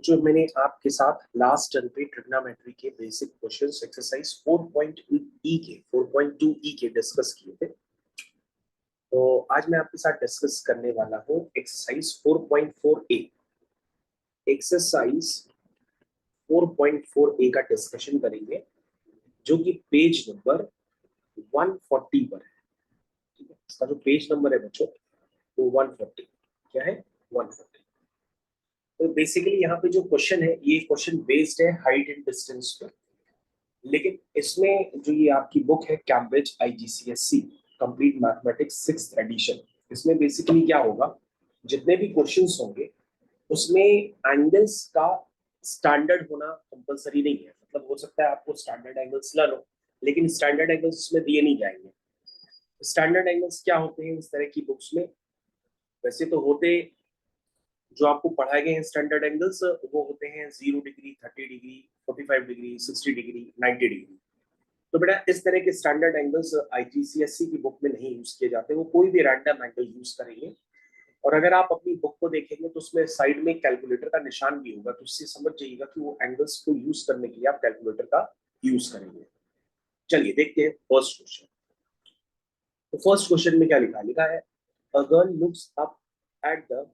जो मैंने आपके साथ लास्ट टर्म पे ट्रिग्नोमेट्री के बेसिक क्वेश्चंस एक्सरसाइज 4.2 ई के डिस्कस किए थे। तो आज मैं आपके साथ डिस्कस करने वाला हूँ एक्सरसाइज 4.4 ए। एक्सरसाइज 4.4 ए का डिस्कशन करेंगे जो कि पेज नंबर 140 पर है। ठीक है, इसका जो पेज नंबर है बच्चों वो 140 क्या है 140। तो बेसिकली यहाँ पे जो क्वेश्चन है ये क्वेश्चन बेस्ड है हाइट एंड डिस्टेंस पर, लेकिन इसमें जो ये आपकी बुक है Cambridge IGCSE complete mathematics 6th edition, इसमें बेसिकली क्या होगा, जितने भी क्वेश्चंस होंगे उसमें एंगल्स का स्टैंडर्ड होना कंपलसरी नहीं है। मतलब हो सकता है आपको स्टैंडर्ड एंगल्स ना लो, लेकिन स्टैंडर्ड एंगल्स उसमें दिए नहीं जाएंगे। स्टैंडर्ड एंगल्स क्या होते हैं इस तरह की बुक्स में? वैसे तो होते जो आपको पढ़ाए गए हैं स्टैंडर्ड एंगल्स वो होते हैं 0 degree, 30 degree, 45 degree, 60 degree, 90 degree. तो बेटा इस तरह के स्टैंडर्ड एंगल्स IGCSE की बुक में नहीं यूज किए जाते, वो कोई भी रैंडम एंगल यूज करेंगे। और अगर आप अपनी बुक को देखेंगे तो उसमें साइड में कैलकुलेटर का निशान भी होगा, तो उससे समझ जाइएगा कि वो एंगल्स को यूज करने के लिए आप कैलकुलेटर का यूज करेंगे। चलिए देखते हैं फर्स्ट क्वेश्चन। तो फर्स्ट क्वेश्चन में क्या लिखा है, a girl looks up at the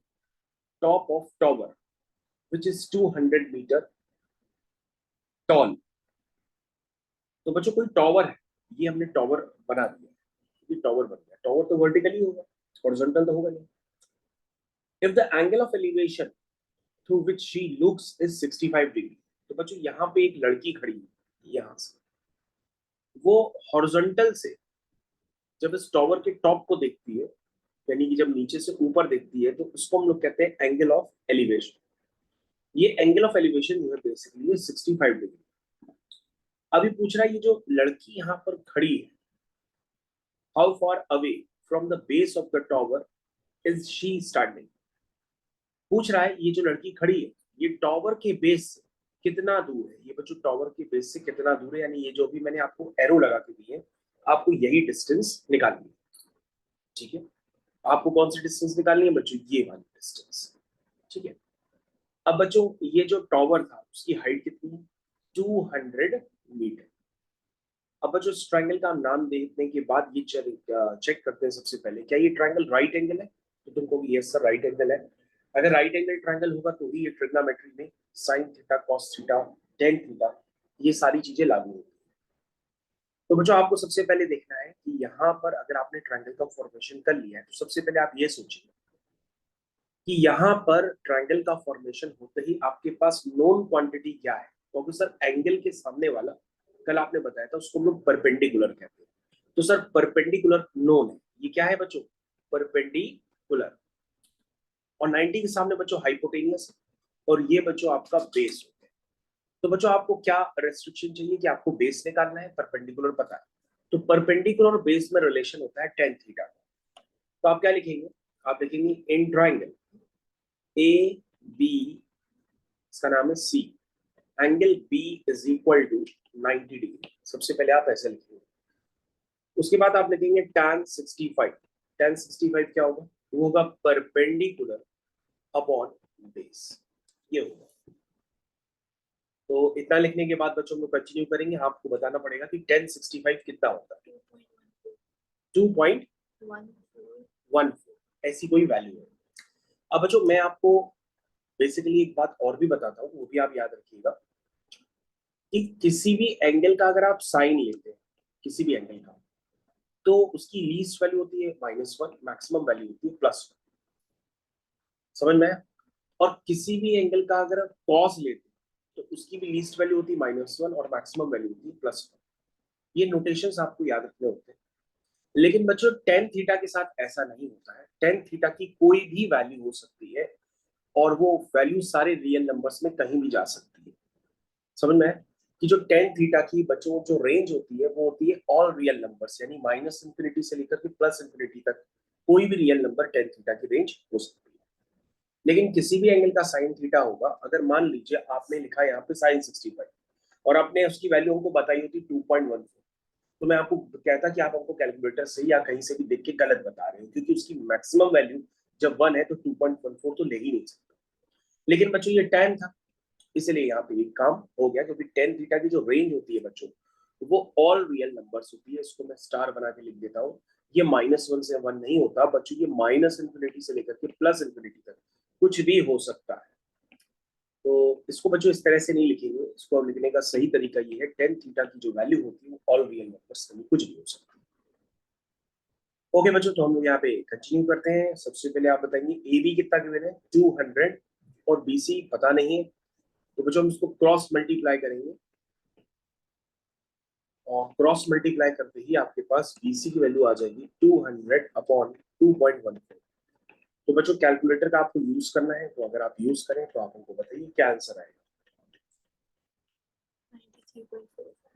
top of tower which is 200 metre tall. तो बच्चों कोई टॉवर है, ये हमने टॉवर बना दिया, ये टॉवर बन गया। टॉवर तो वर्टिकली होगा, हॉरिजॉन्टल तो होगा नहीं। If the angle of elevation through which she looks is 65 degree. तो बच्चों यहाँ पे एक लड़की खड़ी है, यहाँ से वो हॉरिजॉन्टल से जब इस टॉवर के टॉप को देखती है, यानी कि जब नीचे से ऊपर देखती है, तो उसको हम लोग कहते हैं एंगल ऑफ एलिवेशन। ये एंगल ऑफ एलिवेशन जो है बेसिकली 65 डिग्री। अभी पूछ रहा है ये जो लड़की यहाँ पर खड़ी है, how far away from the base of the tower is she standing. पूछ रहा है ये जो लड़की खड़ी है ये टॉवर के बेस से कितना दूर है। ये बच्चों टॉवर के बेस से कितना दूर है, यानी ये जो भी मैंने आपको एरो लगा के दी है, आपको यही डिस्टेंस निकालनी है। ठीक है, आपको कौन सी डिस्टेंस निकालनी है बच्चों? ये वाली डिस्टेंस। ठीक है, अब बच्चों ये जो टॉवर था उसकी हाइट कितनी है? 200 मीटर। अब बच्चों इस ट्रायंगल का नाम देखने के बाद ये चेक करते हैं सबसे पहले, क्या ये ट्रायंगल राइट एंगल है? तो तुमको यस सर राइट एंगल है। अगर राइट एंगल ट्रायंगल होगा तो ही ये ट्रिग्नोमेट्री में sine theta, cos theta, tan theta ये सारी चीजें लागू होती है। तो बच्चों आपको सबसे पहले देखना है कि यहाँ पर अगर आपने ट्रायंगल का फॉर्मेशन कर लिया है तो सबसे पहले आप ये सोचिए कि यहाँ पर ट्रायंगल का फॉर्मेशन होते ही आपके पास नोन क्वांटिटी क्या है? क्योंकि सर एंगल के सामने वाला कल आपने बताया था उसको हम लोग परपेंडिकुलर कहते हैं। तो सर परपेंडिकुलर नोन है, ये क्या है बच्चों? परपेंडिकुलर। और 90 के सामने बच्चों हाइपोटेनियस, और ये बच्चों आपका बेस होता है। तो बच्चों आपको क्या रेस्ट्रिक्शन चाहिए कि आपको बेस निकालना है, परपेंडिकुलर पता है। तो परपेंडिकुलर और बेस में रिलेशन होता है टेन थीटा। तो आप क्या लिखेंगे? आप लिखेंगे इन ट्राइंगल ए बी, इसका नाम है C, angle B is equal to 90 degree. सबसे पहले आप ऐसे लिखेंगे, उसके बाद आप लिखेंगे tan 65। tan 65 क्या होगा? वो होगा परपेंडिकुलर अपॉन बेस, ये होगा। तो इतना लिखने के बाद बच्चों को कंटिन्यू करेंगे, आपको बताना पड़ेगा कि tan 65 कितना होता है। 2.14 ऐसी कोई वैल्यू है। अब बच्चों मैं आपको बेसिकली एक बात और भी बताता हूँ, वो भी आप याद रखिएगा कि किसी भी एंगल का अगर आप साइन लेते हैं, किसी भी एंगल का, तो उसकी लीस्ट वैल्यू होती है -1, मैक्सिमम वैल्यू होती है +1। समझ में आया? और किसी भी एंगल का अगर आप कॉस लेते हैं तो उसकी भी लीस्ट वैल्यू होती है -1 और मैक्सिमम वैल्यू होती है +1। ये नोटेशंस आपको याद रखने होते हैं। लेकिन बच्चों टेन थीटा के साथ ऐसा नहीं होता है। टेन थीटा की कोई भी वैल्यू हो सकती है और वो वैल्यू सारे रियल नंबर्स में कहीं भी जा सकती है। समझ में है कि जो टेन थीटा की बच्चों जो रेंज होती है वो होती है ऑल रियल नंबर्स, यानी -∞ से लेकर के +∞ तक कोई भी रियल नंबर टेन थीटा की रेंज हो सकती है। लेकिन किसी भी एंगल का साइन थीटा होगा, अगर मान लीजिए आपने लिखा यहाँ पे साइन 65 और आपने उसकी वैल्यू हमको बताई होती 2.14, तो मैं आपको कहता कि आप हमको कैलकुलेटर से या कहीं से भी देख के गलत बता रहे हो, क्योंकि उसकी मैक्सिमम वैल्यू जब 1 है तो 2.14 तो ले ही नहीं सकता। लेकिन बच्चों ये tan था, इसलिए यहाँ पे एक काम हो गया, क्योंकि टेन थीटा की जो रेंज होती है बच्चों वो ऑल रियल नंबर्स होती है। इसको मैं स्टार बना के लिख देता हूँ। ये -1 से 1 नहीं होता बच्चों, ये -इन्फिनिटी से लेकर के +इन्फिनिटी तक कुछ भी हो सकता है। तो इसको बच्चों इस तरह से नहीं लिखेंगे, इसको अब लिखने का सही तरीका ये है, टेन थीटा की जो वैल्यू होती है वो ऑल रियल नंबर्स में कुछ भी हो सकता है। ओके बच्चों, तो हम लोग यहाँ पे कंटिन्यू करते हैं। सबसे पहले आप बताएंगे ए बी कितना गिवन है 200 और बी सी पता नहीं है, तो बच्चों हम इसको क्रॉस मल्टीप्लाई करेंगे और क्रॉस मल्टीप्लाई करते ही आपके पास बीसी की वैल्यू आ जाएगी 200 अपॉन 2.14। तो बच्चों कैलकुलेटर का आपको यूज करना है, तो अगर आप यूज करें तो आप हमको बताइए क्या आंसर आएगा।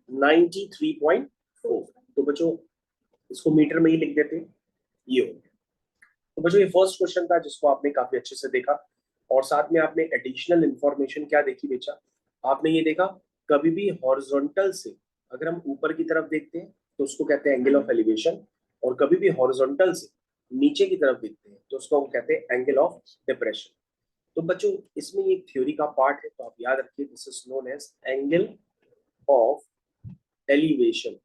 93.4। तो बच्चों इसको मीटर में ही लिख देते हैं, ये हो गया। तो बच्चों ये फर्स्ट क्वेश्चन था जिसको आपने काफी अच्छे से देखा, और साथ में आपने एडिशनल इंफॉर्मेशन क्या देखी बेचा, आपने ये देखा कभी भी हॉरिजॉन्टल से अगर हम ऊपर की तरफ देखते हैं तो उसको कहते हैं एंगल ऑफ एलिवेशन, और कभी भी हॉरिजॉन्टल से नीचे की तरफ देखते हैं तो उसको हम कहते हैं एंगल ऑफ डिप्रेशन। तो बच्चों इसमें एक थ्योरी का पार्ट है, तो आप याद रखिए this is known as angle of elevation,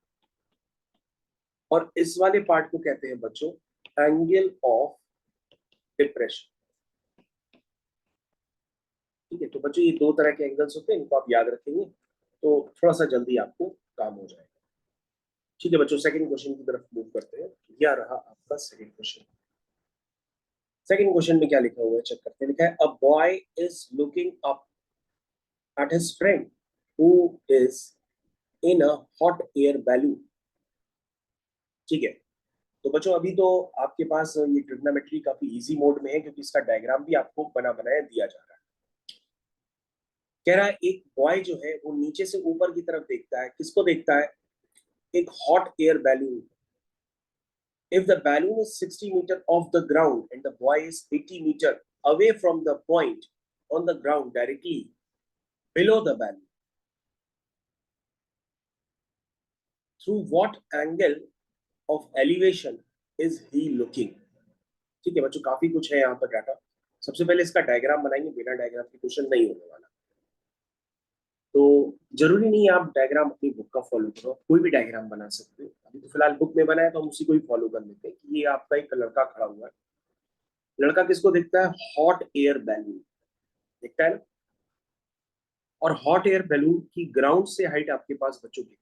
और इस वाले पार्ट को कहते हैं बच्चों एंगल ऑफ डिप्रेशन। ठीक है, तो बच्चों ये दो तरह के एंगल्स होते हैं, इनको आप याद रखेंगे तो थोड़ा सा जल्दी आपको काम हो जाएगा। ठीक है बच्चों, सेकंड क्वेश्चन की तरफ मूव करते हैं। यह रहा आपका सेकंड क्वेश्चन। सेकंड क्वेश्चन में क्या लिखा हुआ है चेक करते हैं। लिखा है अ boy is looking up at his friend who is in a hot air balloon. ठीक है, तो बच्चों अभी तो आपके पास ये ट्रिग्नोमेट्री काफी इजी मोड में है, क्योंकि इसका डायग्राम भी आपको बना बनाया दिया जा रहा है। कह रहा है एक बॉय जो है वो नीचे से ऊपर की तरफ देखता है, किसको देखता है, एक hot air balloon. If the balloon is 60 meters off the ground and the boy is 80 meters away from the point on the ground directly below the balloon, through what angle of elevation is he looking? ठीक है बच्चों, काफी कुछ है यहाँ पर data. सबसे पहले इसका डायग्राम बनाएंगे, बिना डायग्राम के क्वेश्चन नहीं होने वाला। तो जरूरी नहीं है आप डायग्राम अपनी बुक का फॉलो करो, कोई भी डायग्राम बना सकते हो। अभी तो फिलहाल बुक में बनाया तो हम उसी को ही फॉलो कर लेते हैं कि ये आपका एक लड़का खड़ा हुआ है। लड़का किसको देखता है, हॉट एयर बैलून देखता है ना। और हॉट एयर बैलून की ग्राउंड से हाइट आपके पास बच्चों की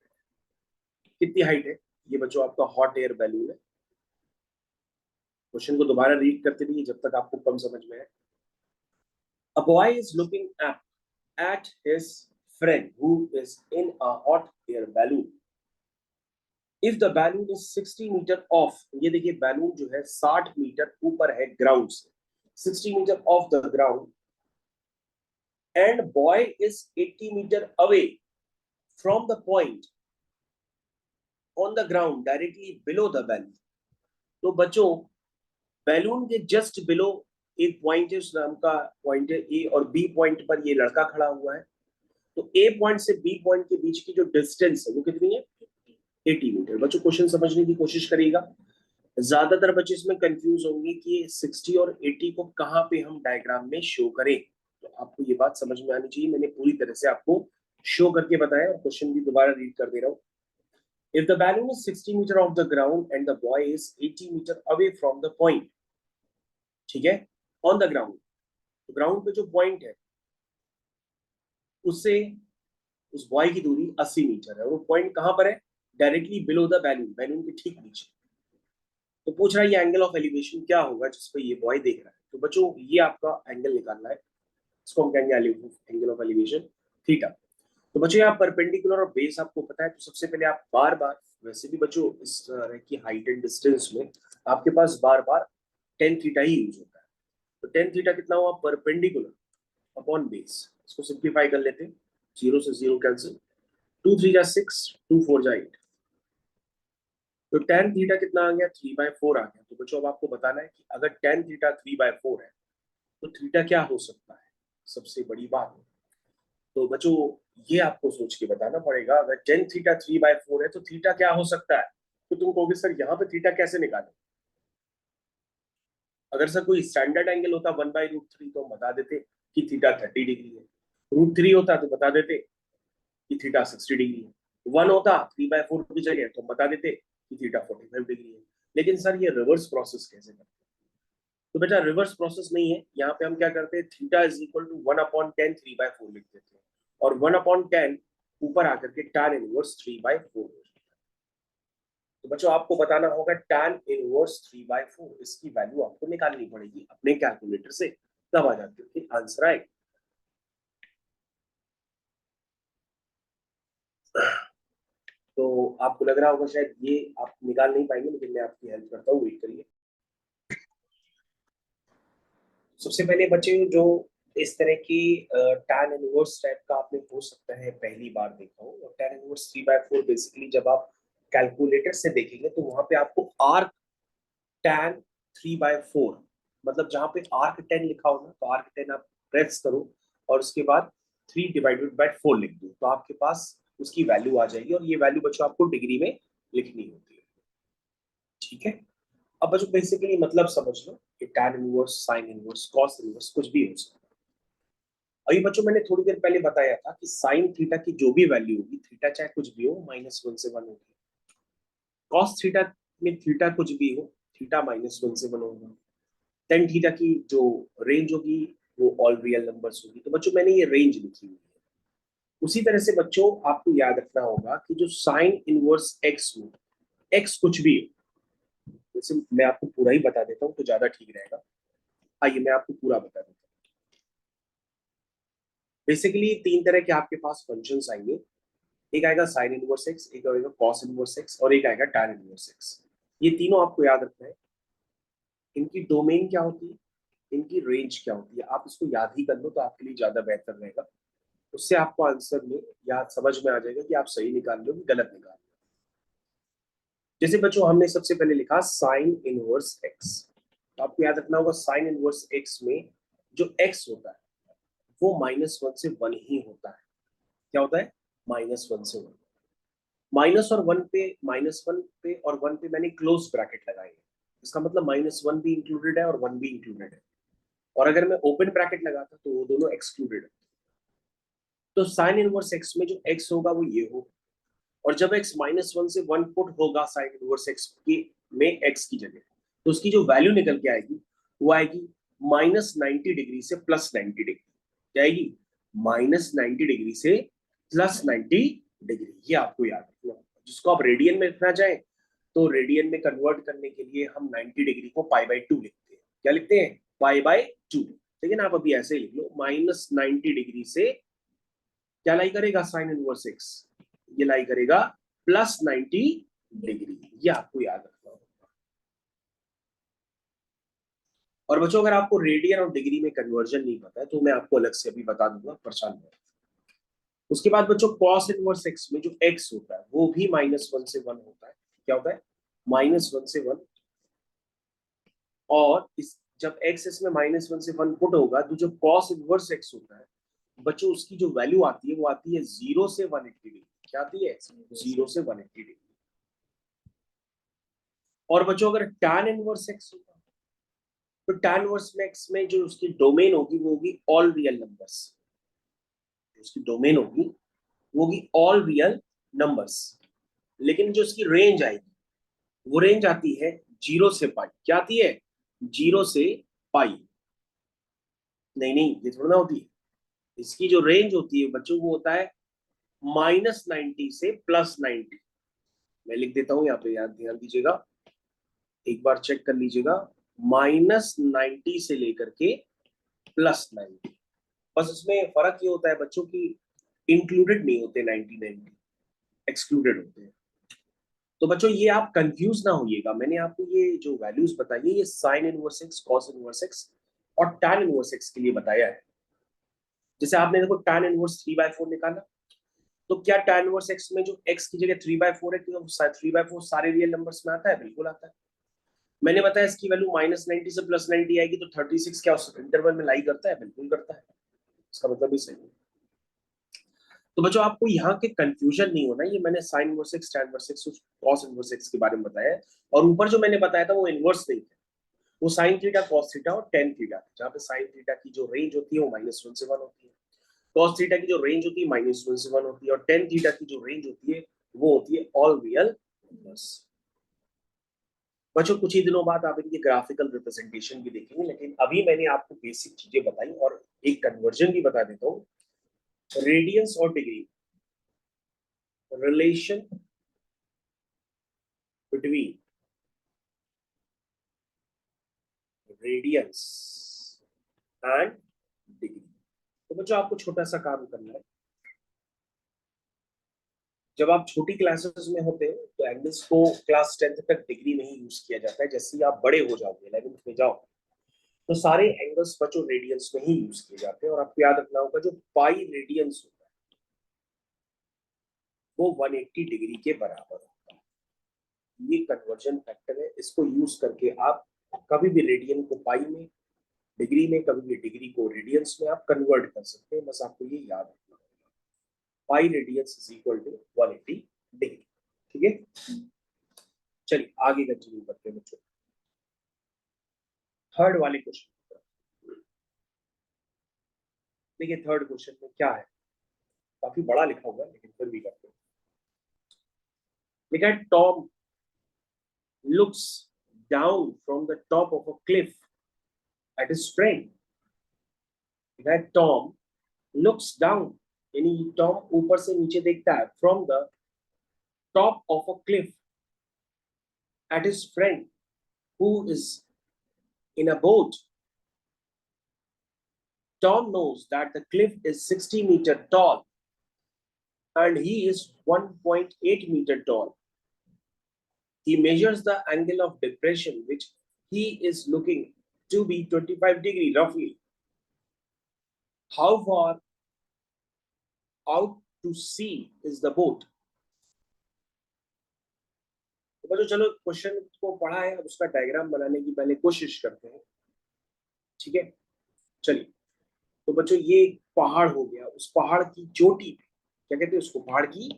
कितनी हाइट है, ये बच्चों आपका हॉट एयर बैलून है। क्वेश्चन को दोबारा रीड करते रहिए जब तक आपको कम समझ में आए। A boy is looking up at his friend who is in a hot air balloon. If the balloon is 60 metre off, ये देखिए बैलून जो है 60 मीटर ऊपर है ग्राउंड से, 60 metre off the ground, and boy is 80 metre away from the point on the ground directly below the balloon. तो बच्चों balloon के जस्ट बिलो एक पॉइंट है, उस नाम का पॉइंट है ए, और बी पॉइंट पर ये लड़का खड़ा हुआ है। तो ए पॉइंट से बी पॉइंट के बीच की जो डिस्टेंस है वो कितनी है, 80 मीटर। बच्चों क्वेश्चन समझने की कोशिश करिएगा। ज्यादातर बच्चे इसमें कंफ्यूज होंगे कि 60 और 80 को कहाँ पे हम डायग्राम में शो करें, तो आपको ये बात समझ में आनी चाहिए। मैंने पूरी तरह से आपको शो करके बताया, और क्वेश्चन भी दोबारा रीड कर दे रहा हूँ। If the balloon is 60 meter off the ground and the boy is 80 meter away from the point, ठीक है, ऑन द ग्राउंड, तो ग्राउंड पे जो पॉइंट है उससे उस बॉय की दूरी 80 मीटर है, और वो पॉइंट कहां पर है, directly below the balloon, balloon के ठीक नीचे। तो पूछ रहा है ये एंगल ऑफ एलिवेशन क्या होगा जिस पे ये बॉय देख रहा है। तो बच्चों ये आपका एंगल निकालना है, इसको हम कहेंगे एंगल ऑफ एलिवेशन थीटा। तो बच्चों यहाँ परपेंडिकुलर और बेस आपको पता है, तो सबसे पहले आप बार बार, वैसे भी बच्चों इस तरह की हाइट एंड डिस्टेंस में आपके पास बार बार टेन थीटा ही यूज होता है। तो टेन थीटा कितना हुआ, परपेंडिकुलर अपॉन बेस। इसको सिंप्लीफाई कर लेते हैं, जीरो से जीरो कैंसिल, 2 3 जा 6, 2 4 जा 8। तो टेन थीटा कितना आ गया, 3/4 आ गया। तो बच्चों अब आपको बताना है कि अगर टेन थीटा 3/4 है तो थीटा क्या हो सकता है, सबसे बड़ी बात है। तो बच्चों ये आपको सोच के बताना पड़ेगा, अगर टेन थीटा 3/4 है तो थीटा क्या हो सकता है। तो तुम कहोगे सर यहाँ पे थीटा कैसे निकाले, अगर सर कोई स्टैंडर्ड एंगल होता 1/√3 तो हम बता देते कि थीटा 30 डिग्री है। √3 होता तो बता देते कि थीटा 60 डिग्री है। 1 होता 3/4 की जगह तो बता देते कि थीटा 45 डिग्री है। लेकिन सर ये रिवर्स प्रोसेस कैसे करते हैं? तो बेटा रिवर्स प्रोसेस नहीं है, यहाँ पे हम क्या करते हैं, थीटा इज इक्वल टू 1/10 3/4 लिख देते हैं, और 1/10 ऊपर आकर के tan इनवर्स 3/4। तो बच्चों आपको बताना होगा tan इनवर्स 3/4, इसकी वैल्यू आपको निकालनी पड़ेगी अपने कैलकुलेटर से, तब आ जाती है आंसर आएगा। तो आपको लग रहा होगा शायद ये आप निकाल नहीं पाएंगे, लेकिन मैं आपकी हेल्प करता हूँ, वेट करिए। सबसे पहले बच्चे जो इस तरह की tan इनवर्स टाइप का आपने हो सकता है पहली बार देखा हो, और tan इनवर्स 3/4 बेसिकली जब आप कैलकुलेटर से देखेंगे तो वहां पे आपको आर्क tan 3/4, मतलब जहां पे आर्क 10 लिखा हो ना, तो आर्क 10 आप प्रेस करो और उसके बाद 3/4 लिख दो, तो आपके पास उसकी वैल्यू आ जाएगी, और ये वैल्यू बच्चों आपको डिग्री में लिखनी होती है। ठीक है, अब बच्चों बेसिकली मतलब समझ लो कि tan inverse, sine inverse, cos inverse कुछ भी हो सकता है। अभी बच्चों मैंने थोड़ी देर पहले बताया था कि साइन थीटा की जो भी वैल्यू होगी, थीटा चाहे कुछ भी हो, -1 से 1 होगी। कॉस थीटा में थीटा कुछ भी हो, थीटा -1 से 1 होगा। टेन थीटा की जो रेंज होगी वो ऑल रियल नंबर्स होगी। तो बच्चों मैंने ये रेंज लिखी हुई है। उसी तरह से बच्चों आपको याद रखना होगा कि जो साइन इनवर्स एक्स हो, एक्स कुछ भी हो, जैसे मैं आपको पूरा ही बता देता हूँ तो ज्यादा ठीक रहेगा। आइए मैं आपको पूरा बता देता हूँ। बेसिकली तीन तरह के आपके पास फंक्शंस आएंगे, एक आएगा साइन इनवर्स एक्स, एक आएगा कॉस इनवर्स एक्स, और एक आएगा tan इनवर्स एक्स। ये तीनों आपको याद रखना है। इनकी डोमेन क्या होती है, इनकी रेंज क्या होती है, आप इसको याद ही कर लो तो आपके लिए ज्यादा बेहतर रहेगा। उससे आपको आंसर में याद समझ में आ जाएगा कि आप सही निकाल रहे हो कि गलत निकाल रहे हो। जैसे बच्चों हमने सबसे पहले लिखा साइन इनवर्स एक्स, तो आपको याद रखना होगा साइन इनवर्स एक्स में जो एक्स होता है वो -1 से 1 ही होता है। क्या होता है? -1 से 1। माइनस और वन पे, -1 पे और 1 पे मैंने क्लोज ब्रैकेट लगाए हैं, इसका मतलब -1 भी इंक्लूडेड है और 1 भी इंक्लूडेड है। और अगर मैं ओपन ब्रैकेट लगाता तो वो दोनों एक्सक्लूडेड है। तो साइन इनवर्स एक्स में जो एक्स होगा वो ये हो, और जब एक्स -1 से 1 पुट होगा साइन इनवर्स एक्स की में एक्स की जगह, तो उसकी जो वैल्यू निकल के आएगी वो आएगी -90 डिग्री से +90 डिग्री। क्या आएगी? -90 डिग्री से +90 डिग्री। ये आपको याद रखना है। जिसको आप रेडियन में लिखना चाहें तो रेडियन में कन्वर्ट करने के लिए हम 90 डिग्री को π/2 लिखते हैं। क्या लिखते हैं? π/2। लेकिन आप अभी ऐसे ही लिख लो, -90 डिग्री से क्या लाई करेगा साइन इनवर्स एक्स, ये लाई करेगा +90 डिग्री। ये आपको याद रखना होगा। और बच्चों अगर आपको रेडियन और डिग्री में कन्वर्जन नहीं पता है तो मैं आपको अलग से अभी बता दूंगा, परेशान मत। उसके बाद बच्चों कॉस इनवर्स एक्स में जो एक्स होता है वो भी -1 से 1 होता है। क्या होता है? -1 से 1। और इस जब एक्स इसमें -1 से 1 पुट होगा तो जो कॉस इनवर्स एक्स होता है बच्चों, उसकी जो वैल्यू आती है वो आती है 0 से 180 डिग्री। क्या आती है? 0 से 180 डिग्री। और बच्चों अगर tan इनवर्स एक्स होगा तो tan इनवर्स एक्स में जो उसकी डोमेन होगी वो होगी ऑल रियल नंबर्स। उसकी डोमेन होगी वो होगी ऑल रियल नंबर्स। लेकिन जो उसकी रेंज आएगी वो रेंज आती है 0 से पाई। क्या आती है? 0 से पाई। नहीं नहीं, ये थोड़ा ना होती है। इसकी जो रेंज होती है बच्चों वो होता है -90 से +90। मैं लिख देता हूं यहाँ पे, याद ध्यान दीजिएगा, एक बार चेक कर लीजिएगा। -90 से लेकर के +90। बस उसमें फर्क ये होता है बच्चों की इंक्लूडेड नहीं होते 90 एक्सक्लूडेड होते हैं। तो बच्चों ये आप कंफ्यूज ना होइएगा, मैंने आपको ये जो वैल्यूज बताई है ये sine inverse x, cos inverse x और tan इनवर्स एक्स के लिए बताया है। जैसे आपने देखो tan इनवर्स 3/4 निकाला, तो क्या tan इनवर्स एक्स में जो x की जगह 3/4 है, क्योंकि 3/4 सारे रियल नंबर्स में आता है? बिल्कुल आता है। मैंने बताया इसकी वैल्यू -90 से +90 आएगी, तो 36 क्या उस इंटरवल में लाई करता है? बिल्कुल करता है। इसका मतलब भी सही है। तो बच्चों आपको यहाँ के कंफ्यूजन नहीं होना, ये मैंने sine inverse x, tan inverse x, cos inverse x के बारे में बताया है। और ऊपर जो मैंने बताया था वो इनवर्स नहीं थे, वो साइन थीटा, कॉस थीटा और tan थीटा, जहाँ पे साइन थीटा की जो रेंज होती है वो -1 से 1 होती है, cos थीटा की जो रेंज होती है -1 से 1 होती है, और tan थीटा की जो रेंज होती है वो होती है ऑल रियल नंबर्स। बच्चों कुछ ही दिनों बाद आप इनकी ग्राफिकल रिप्रेजेंटेशन भी देखेंगे, लेकिन अभी मैंने आपको बेसिक चीजें बताई और एक कन्वर्जन भी बता देता हूँ। रेडियंस और degree, relation between radians and degree. तो बच्चों आपको छोटा सा काम करना है। जब आप छोटी क्लासेस में होते हैं तो एंगल्स को क्लास 10th तक डिग्री में ही यूज किया जाता है। जैसे ही आप बड़े हो जाओगे 11th में जाओ तो सारे एंगल्स बच्चों रेडियंस में ही यूज किए जाते हैं, और आपको याद रखना होगा जो पाई रेडियंस होता है वो 180 डिग्री के बराबर होता है। ये कन्वर्जन फैक्टर है, इसको यूज करके आप कभी भी रेडियन को पाई में, डिग्री में, कभी भी डिग्री को रेडियंस में आप कन्वर्ट कर सकते हैं। बस आपको ये याद रखना होगा, pi radians is equal to 180 degree. ठीक है, चलिए आगे कंटिन्यू करते हैं बच्चों। थर्ड वाले क्वेश्चन देखिए, थर्ड क्वेश्चन में क्या है, काफी बड़ा लिखा हुआ है लेकिन फिर भी करते हैं। लिखा है Tom looks down from the top of a cliff at his friend. That Tom looks down, यानी टॉम ऊपर से नीचे देखता है, from the top of a cliff at his friend who is in a boat. Tom knows that the cliff is 60 meters tall and he is 1.8 meters tall. He measures the angle of depression which he is looking to be 25 degree roughly. How far out to sea is the boat? तो बच्चों चलो question को पढ़ा है, अब उसका diagram बनाने की पहले कोशिश करते हैं। ठीक है, चलिए। तो बच्चों ये एक पहाड़ हो गया, उस पहाड़ की चोटी पे, क्या कहते हैं उसको, पहाड़ की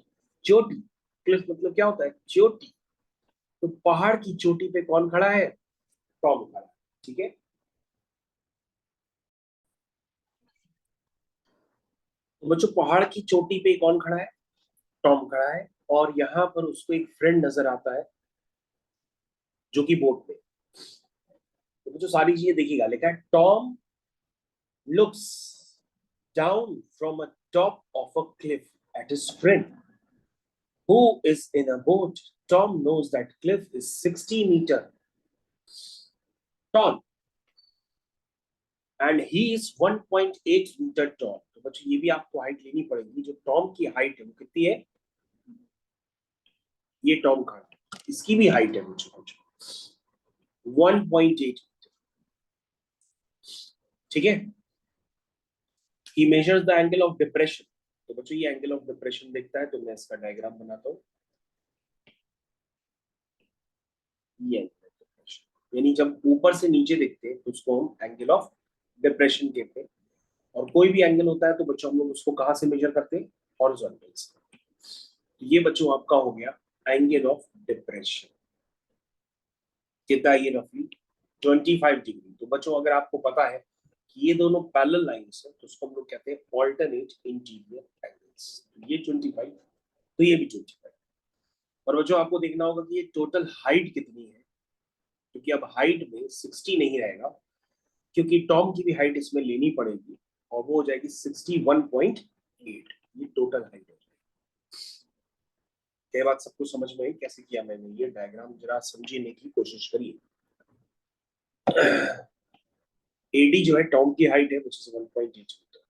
चोटी। क्लिफ मतलब क्या होता है, चोटी। तो पहाड़ की चोटी पे कौन खड़ा है, टॉम खड़ा है। ठीक है, तो बच्चों पहाड़ की चोटी पे कौन खड़ा है, टॉम खड़ा है, और यहाँ पर उसको एक फ्रेंड नजर आता है जो कि बोट पे। तो बच्चों सारी चीजें देखिएगा, लिखा है Tom looks down from a top of a cliff at his friend who is in a boat. Tom knows that cliff is 60 meter tall and he is 1.8 meter tall. तो बच्चों ये भी आपको हाइट लेनी पड़ेगी, जो टॉम की height है वो कितनी है, ये टॉम का, इसकी भी हाइट है बच्चों 1.8। ठीक है, he measures the angle of depression। तो बच्चों ये एंगल ऑफ डिप्रेशन देखता है, तो मैं इसका डायग्राम बनाता हूँ। ये यानी जब ऊपर से नीचे देखते हैं तो उसको हम एंगल ऑफ डिप्रेशन कहते हैं, और कोई भी एंगल होता है तो बच्चों हम लोग उसको कहाँ से मेजर करते हैं, हॉरिजॉन्टल से। ये बच्चों आपका हो गया एंगल ऑफ डिप्रेशन, कितना ये रफली 25 डिग्री। तो बच्चों अगर आपको पता है कि ये दोनों पैरेलल लाइंस है तो उसको हम लोग कहते हैं ऑल्टरनेट इंटीरियर एंगल्स। तो ये 25, तो ये भी 25। और बच्चों आपको देखना होगा कि ये टोटल हाइट कितनी है, क्योंकि अब हाइट में 60 नहीं रहेगा, क्योंकि टॉम की भी हाइट इसमें लेनी पड़ेगी और वो हो जाएगी 61.8। ये टोटल हाइट है। क्या बात सबको समझ में आई कैसे किया मैंने ये डायग्राम, जरा समझने की कोशिश करिए। एडी जो है टॉम की हाइट है, which is 1.8 मीटर।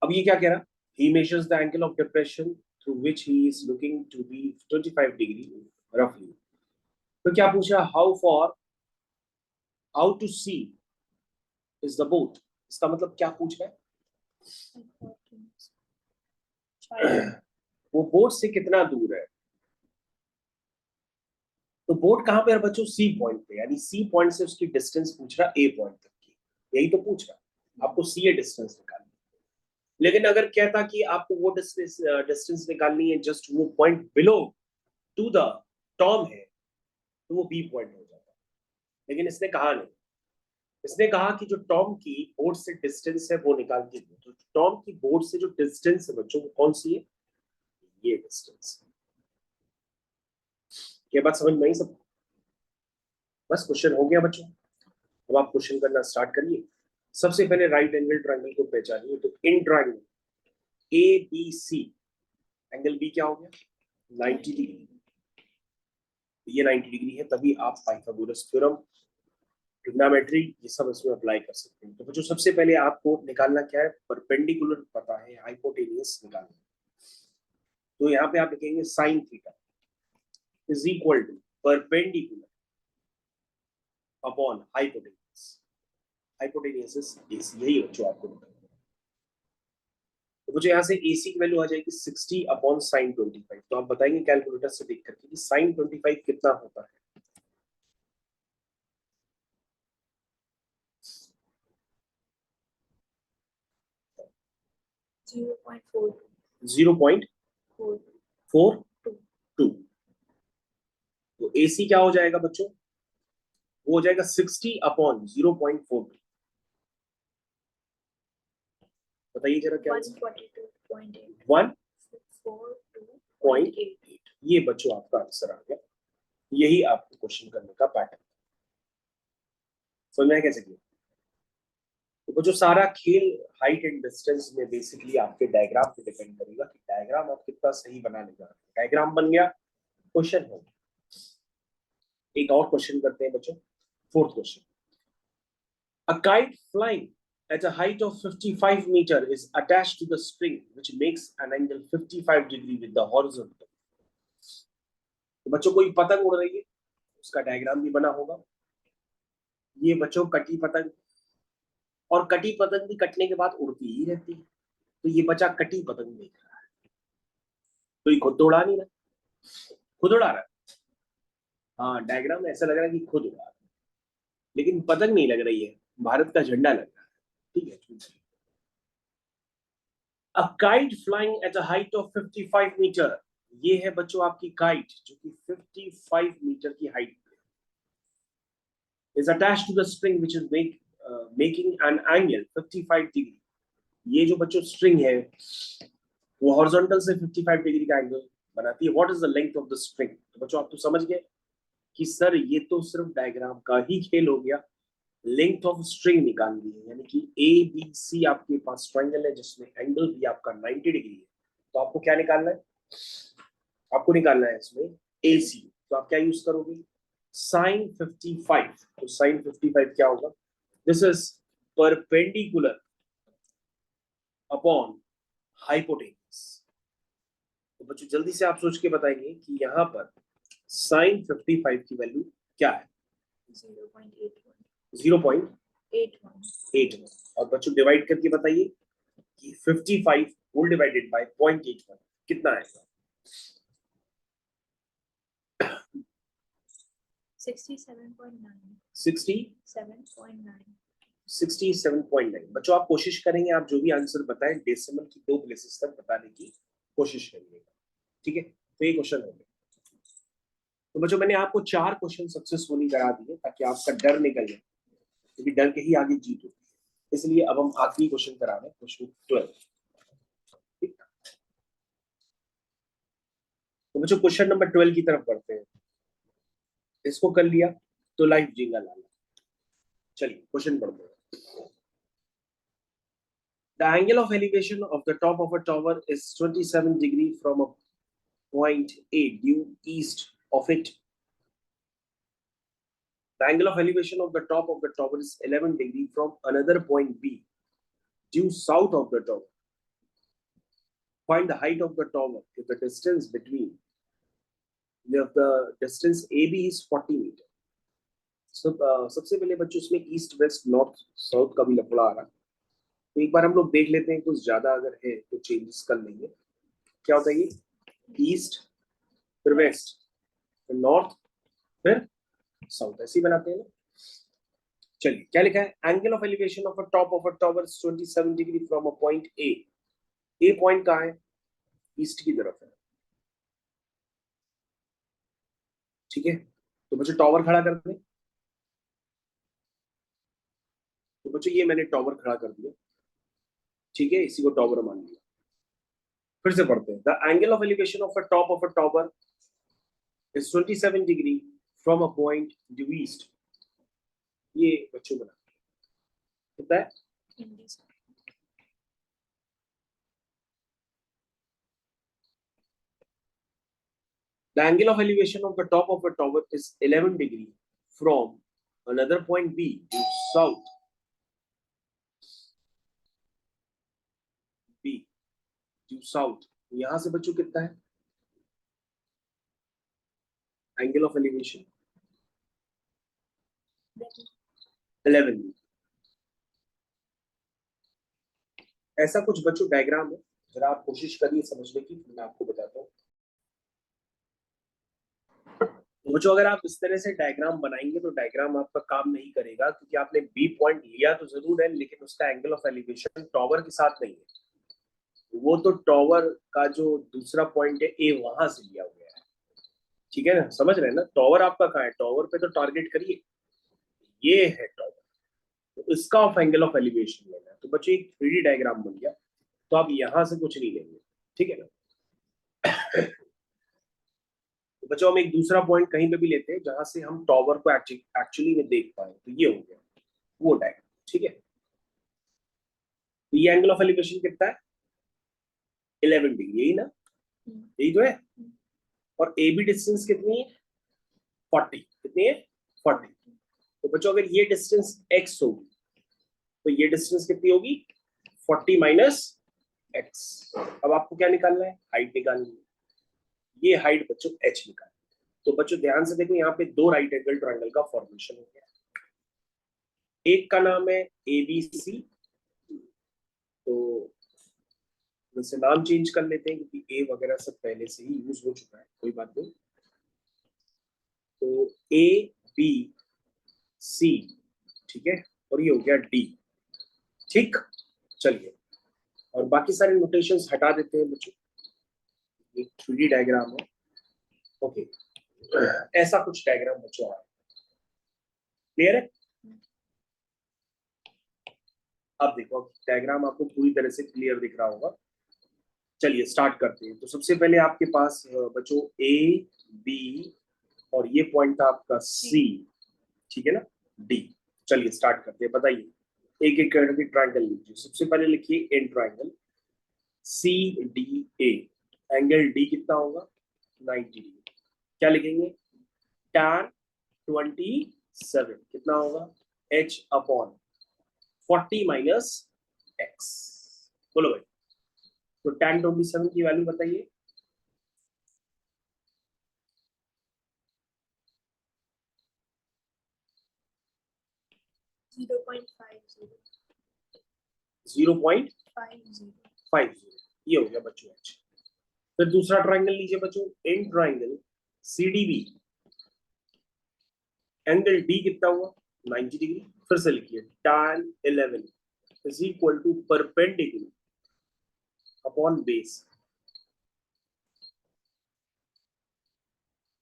अब ये क्या कह रहा, he measures the angle of depression through which he is looking to be 25 degree roughly। तो क्या पूछा, how far out to sea is the boat। इसका मतलब क्या पूछ रहा है, वो बोट से कितना दूर है। तो बोट कहां पे है बच्चों, सी पॉइंट पे, यानी सी पॉइंट से उसकी डिस्टेंस पूछ रहा ए पॉइंट तक की, यही तो पूछ रहा, आपको सी ए डिस्टेंस निकालनी। लेकिन अगर कहता कि आपको वो डिस्टेंस निकालनी है जस्ट वो पॉइंट बिलो टू द टॉम है, तो वो बी पॉइंट हो जाता है। लेकिन इसने कहा नहीं, इसने कहा कि जो टॉम की बोर्ड से डिस्टेंस है वो निकाल के दो। तो टॉम की बोर्ड से जो डिस्टेंस है बच्चों वो कौन सी है, ये डिस्टेंस। ये बात समझ में आई सब? बस क्वेश्चन हो गया बच्चों। अब आप क्वेश्चन करना स्टार्ट करिए। सबसे पहले राइट एंगल ट्रायंगल को पहचानिए। तो in triangle A B C, angle B क्या हो गया, 90 डिग्री। ये 90 डिग्री है, तभी आप पाइथागोरस थ्योरम, ट्रिग्नोमेट्री, ये सब इसमें अप्लाई कर सकते हैं। तो बच्चों सबसे पहले आपको निकालना क्या है, परपेंडिकुलर पता है, हाइपोटेनियस निकालना है। तो यहाँ पे आप लिखेंगे sine theta is equal to perpendicular upon hypotenuse. Hypotenuse is A C, यही बच्चों आपको बताना है। तो मुझे यहाँ से एसी की वैल्यू आ जाएगी 60 अपॉन साइन 25। तो आप बताएंगे कैलकुलेटर से देख करके कि साइन 25 कितना होता है। 0.42। तो एसी क्या हो जाएगा बच्चों, वो हो जाएगा 60 अपॉन 0.42। बताइए जरा क्या, 142.8। ये बच्चों आपका आंसर आ गया। यही आपको क्वेश्चन करने का पैटर्न समझ में कैसे किया। तो जो सारा खेल हाइट एंड डिस्टेंस में बेसिकली आपके डायग्राम पे डिपेंड करेगा कि डायग्राम आप कितना सही बनाने जा रहे हैं। डायग्राम बन गया, क्वेश्चन हो गया। एक और क्वेश्चन करते हैं बच्चों, fourth question. A kite flying at a height of 55 meter is attached to the string which makes an angle 55 degree with the horizontal। तो बच्चों कोई पतंग उड़ रही है, उसका डायग्राम भी बना होगा। ये बच्चों कटी पतंग, और कटी पतंग भी कटने के बाद उड़ती ही रहती है। तो ये बच्चा कटी पतंग देख रहा है, तो ये खुद तो उड़ा नहीं रहा, खुद उड़ा रहा है। हाँ, डायग्राम में ऐसा लग रहा है कि खुद उड़ा रहा है, लेकिन पतंग नहीं लग रही है, भारत का झंडा लग रहा है। ठीक है। A kite flying at a height of 55 metre, ये है बच्चों आपकी काइट जो कि 55 मीटर की हाइट पे is attached to the string which is making an angle 55 degree. ये जो बच्चों स्ट्रिंग है वो हॉरिजॉन्टल से 55 डिग्री का एंगल बनाती है। What is the length of the string. तो बच्चों आप तो समझ गए कि सर ये तो सिर्फ डायग्राम का ही खेल हो गया, लेंथ ऑफ स्ट्रिंग निकालनी है। यानी कि ए बी सी आपके पास ट्रायंगल है जिसमें एंगल भी आपका 90 डिग्री है। तो आपको क्या निकालना है, आपको निकालना है इसमें ए सी। तो आप क्या यूज करोगे, साइन 55। तो साइन 55 क्या होगा, this is perpendicular upon hypotenuse. तो बच्चों जल्दी से आप सोच के बताएंगे कि यहाँ पर साइन 55 की वैल्यू क्या है, 0.81। और बच्चों डिवाइड करके बताइए कि 55 होल डिवाइडेड बाय 0.81 कितना आएगा। 67.9। बच्चों आप कोशिश करेंगे, आप जो भी आंसर बताएं डेसिमल की 2 प्लेसेस तक बताने की कोशिश करिएगा। ठीक है, तो ये क्वेश्चन हो गया। तो बच्चों मैंने आपको 4 क्वेश्चन सक्सेसफुली करा दिए ताकि आपका डर निकल जाए, क्योंकि डर के ही आगे जीत होती है। इसलिए अब हम आखिरी क्वेश्चन करा रहे हैं, क्वेश्चन 12। तो बच्चों क्वेश्चन नंबर 12 की तरफ बढ़ते हैं। इसको कर लिया तो लाइफ जीगा लाला। चलिए क्वेश्चन पढ़ते हैं। The angle of elevation of the top of a tower is 27 degree from a point A due east of it. The angle of elevation of the top of the tower is 11 degree from another point B due south of the tower. Find the height of the tower if the distance between the distance AB is 40 meter. सबसे पहले बच्चों इसमें east west north south का भी लफड़ा आ रहा है। तो एक बार हम लोग देख लेते हैं, कुछ ज्यादा अगर है तो चेंजेस कर लेंगे। क्या होता है ये, ईस्ट फिर वेस्ट फिर नॉर्थ फिर साउथ, ऐसे ही बनाते हैं ना। चलिए क्या लिखा है, angle of elevation of a top of a tower 27 degree from a point A. A point कहाँ है, ईस्ट की तरफ है। ठीक है, तो बच्चे टावर खड़ा कर दें। बच्चों ये मैंने टॉवर खड़ा कर दिया, ठीक है, इसी को टॉवर मान लिया। फिर से पढ़ते हैं, the angle of elevation of a top of a tower is 27 degree from a point due east. ये बच्चों बना कितना है? The angle of elevation of the top of a tower is 11 degree from another point B due south. B due south. यहां से बच्चों कितना है एंगल ऑफ एलिवेशन? 11। ऐसा कुछ बच्चों डायग्राम है, जरा आप कोशिश करिए समझने की, मैं आपको बताता हूँ। बच्चों अगर आप इस तरह से डायग्राम बनाएंगे तो डायग्राम आपका काम नहीं करेगा, क्योंकि आपने बी पॉइंट लिया तो जरूर है, लेकिन उसका एंगल ऑफ एलिवेशन टॉवर के साथ नहीं है। वो तो टॉवर का जो दूसरा पॉइंट है ए, वहां से लिया हुआ है, ठीक है ना, समझ रहे हैं ना? टॉवर आपका कहाँ है? टॉवर पे तो टारगेट करिए, ये है टॉवर, तो इसका ऑफ एंगल ऑफ एलिवेशन लेना है। तो बच्चों एक 3D डायग्राम बन गया, तो आप यहां से कुछ नहीं लेंगे, ठीक है ना? तो बच्चों हम एक दूसरा पॉइंट कहीं पे भी लेते हैं जहां से हम टॉवर को एक्चुअली में देख पाए, तो ये हो गया वो डायग्राम, ठीक है। तो ये एंगल ऑफ एलिवेशन कितना है? 11 डिग्री, यही ना? यही तो है। और ए बी डिस्टेंस कितनी है? 40। कितनी है? 40। तो बच्चों अगर ये डिस्टेंस x होगी तो ये डिस्टेंस कितनी होगी? 40 माइनस x। अब आपको क्या निकालना है? हाइट निकालनी है। ये हाइट बच्चों h निकालनी है। तो बच्चों ध्यान से देखो, यहाँ पे दो राइट एंगल ट्रायंगल का फॉर्मेशन हो गया। एक का नाम है ABC, तो वैसे नाम चेंज कर लेते हैं क्योंकि ए वगैरह सब पहले से ही यूज हो चुका है, कोई बात नहीं। तो ABC, ठीक है, और ये हो गया D, ठीक। चलिए, और बाकी सारे नोटेशंस हटा देते हैं बच्चों, एक 3D डायग्राम है, ओके। ऐसा कुछ डायग्राम बच्चों आ, क्लियर है? अब देखो, डायग्राम आपको पूरी तरह से क्लियर दिख रहा होगा। चलिए स्टार्ट करते हैं। तो सबसे पहले आपके पास बच्चों A B और ये पॉइंट था आपका C, ठीक है ना, D। चलिए स्टार्ट करते हैं, बताइए एक एक करके ट्रायंगल लीजिए। सबसे पहले लिखिए an triangle CDA, angle D कितना होगा? 90 डिग्री। क्या लिखेंगे? tan 27 कितना होगा? h upon 40 minus x। बोलो भाई, तो tan 27 की वैल्यू बताइए। 0.50, ये हो गया बच्चों h। फिर दूसरा ट्रायंगल लीजिए बच्चों, in triangle CDB, angle D कितना हुआ? 90 डिग्री। फिर से लिखिए tan 11 is equal to perpendicular upon base.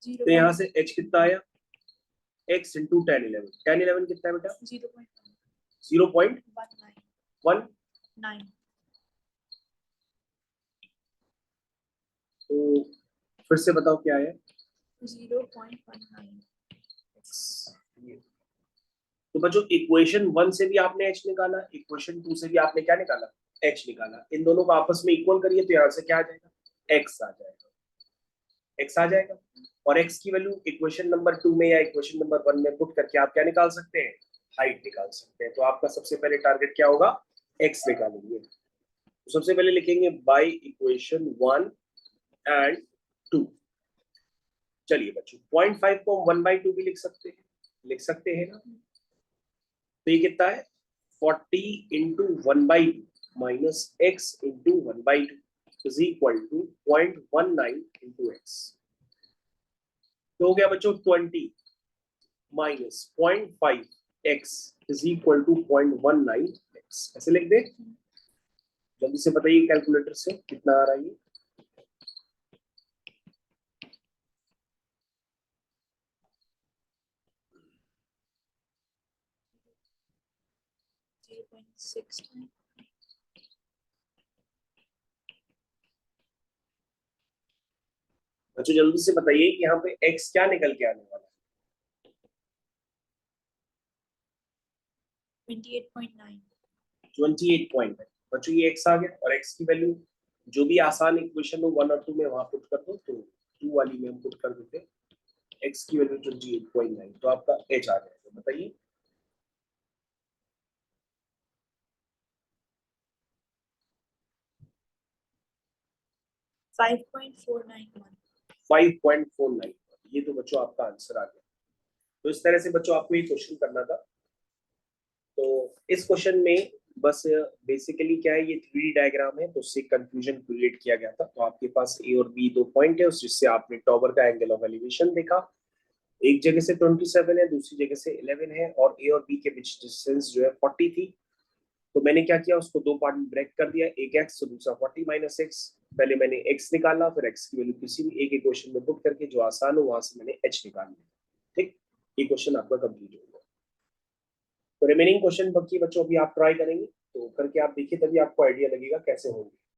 तो यहां से h कितना आया? x into tan 11। tan 11 कितना है बेटा? 0.19। तो फिर से बताओ क्या है? 0.19। तो बच्चों इक्वेशन 1 से भी आपने h निकाला, इक्वेशन 2 से भी आपने क्या निकाला? h निकाला। इन दोनों को आपस में इक्वल करिए तो यहाँ से क्या आ जाएगा? x आ जाएगा, x आ जाएगा। और x की वैल्यू इक्वेशन नंबर 2 में या इक्वेशन नंबर 1 में पुट करके आप क्या निकाल सकते हैं? हाइट निकाल सकते हैं। तो आपका सबसे पहले टारगेट क्या होगा? x निकालेंगे। तो सबसे पहले लिखेंगे बाय इक्वेशन 1 एंड 2। चलिए बच्चों 0.5 को हम 1/2 भी लिख सकते हैं, लिख सकते हैं ना? तो ये कितना है? 40 into 1/2 minus x into 1/2 is equal to 0.19 into x. तो हो गया बच्चों 20 minus 0.5 x is equal to 0.19 x. ऐसे लिख दे, जल्दी से बताइए कैलकुलेटर से कितना आ रहा है ये? 0.69। बच्चों जल्दी से बताइए कि यहाँ पे x क्या निकल के आने वाला है? 28.9। 28 बच्चों ये x आ गया और x की वैल्यू जो भी आसान इक्वेशन हो 1 और 2 में वहां पुट कर दो, तो 2 वाली में हम पुट कर देते हैं x की वैल्यू 28.9, तो आपका h आ जाएगा। बताइए 5.491। 5.49, ये तो बच्चों आपका आंसर आ गया। तो इस तरह से बच्चों आपको ये क्वेश्चन करना था। तो इस क्वेश्चन में बस बेसिकली क्या है, ये 3D डायग्राम है तो उससे कंफ्यूजन क्रिएट किया गया था। तो आपके पास ए और बी दो पॉइंट है, जिससे आपने टॉवर का एंगल ऑफ एलिवेशन देखा। एक जगह से 27 है, दूसरी जगह से 11 है, और ए और बी के बीच डिस्टेंस जो है 40 थी। तो मैंने क्या किया, उसको दो पार्ट में ब्रेक कर दिया, एक एक्स तो दूसरा 40 माइनस एक्स। पहले मैंने एक्स निकाला, फिर एक्स की वैल्यू किसी भी एक इक्वेशन में पुट करके जो आसान हो वहां से मैंने एच निकाल लिया। ठीक, ये क्वेश्चन आपका कंप्लीट हो गया। तो रिमेनिंग क्वेश्चन बाकी बच्चों अभी आप ट्राई करेंगे, तो करके आप देखिए, तभी आपको आइडिया लगेगा कैसे होंगे।